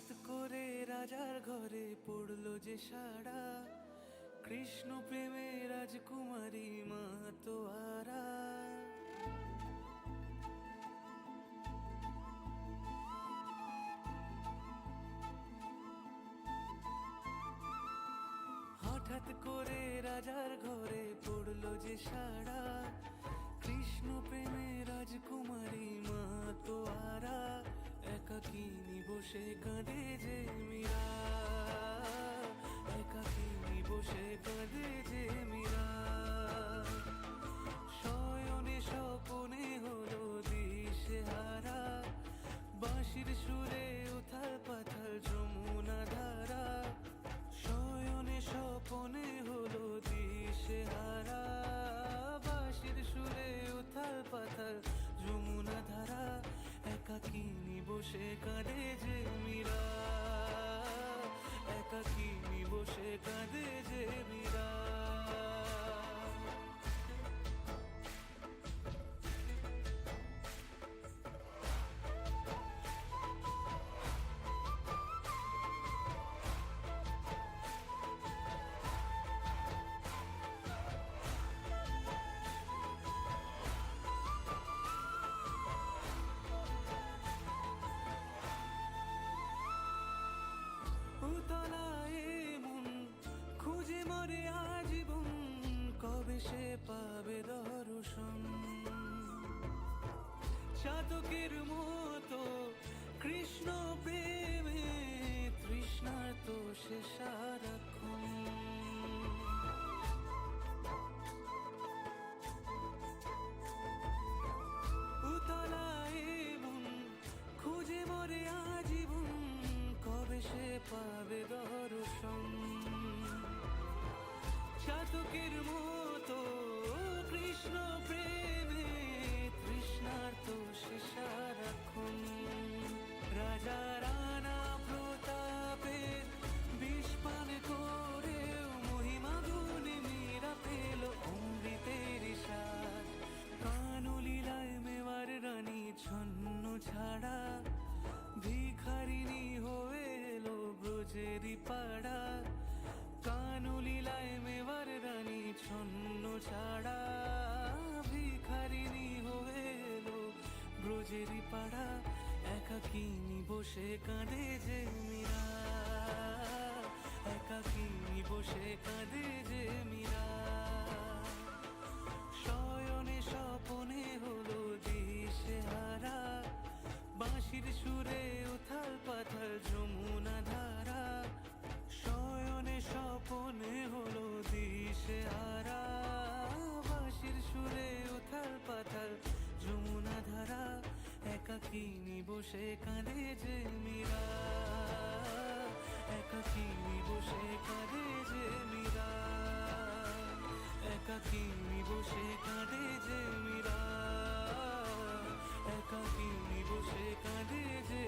হঠাৎ করে রাজার ঘরে পড়লো যে সাড়া, কৃষ্ণ প্রেমে রাজকুমারী মাতোয়ারা। হঠাৎ করে রাজার ঘরে পড়লো যে সাড়া, কৃষ্ণ প্রেমে রাজকুমারী মাতোয়ারা। একাকিনী বসে কাঁদে যে মীরা, একাকিনী বসে কাঁদে যে মীরা। শয়নে স্বপনে হলো দিশেহারা, বাঁশির সুরে উথাল পাথাল যমুনা ধারা। শয়নে স্বপনে হলো দিশেহারা, বাঁশির সুরে উথাল পাথাল যমুনা ধারা। একাকিনী বসে কাঁদে যে মীরা, একাকিনী বসে কাঁদে যে মীরা। খুঁজে মরে আজীবন, কবে সে পাবে দর্শন। চাতকের মতো কৃষ্ণ প্রেমে তৃষ্ণার্ত সে সারাক্ষণ। উতলায় মন খুঁজে মরে আজীবন, কবে সে পাবে দর্শন। চাতকের মতো কৃষ্ণ প্রেমে তৃষ্ণার্ত সে সারাক্ষণ। রাজা রানা প্রতাপের বিষ পান করেও মহিমা গুণে মীরা পেল অমৃতের স্বাদ। কানলীলায় মেওয়ার রানী ছন্ন ছাড়া, ভিখারিনী হয়ে এলো ব্রজেরই পাড়া। কানলীলায় মেওয়ার রানী ছন্ন ছাড়া, ভিখারিনী হয়ে এলো ব্রজেরই পাড়া। একাকিনী বসে কাঁদে যে মীরা, একাকিনী বসে কাঁদে যে মীরা। শয়নে স্বপনে হলো দিশেহারা, বাঁশির সুরে উথাল পাথাল যমুনা ধারা। শয়নে স্বপনে হলো দিশেহারা, বাঁশির সুরে উথাল পাথাল যমুনা ধারা। একাকিনী বসে কাঁদে যে মীরা, একাকিনী বসে কাঁদে যে মীরা, একাকিনী বসে কাঁদে যে মীরা, একাকিনী বসে কাঁদে যে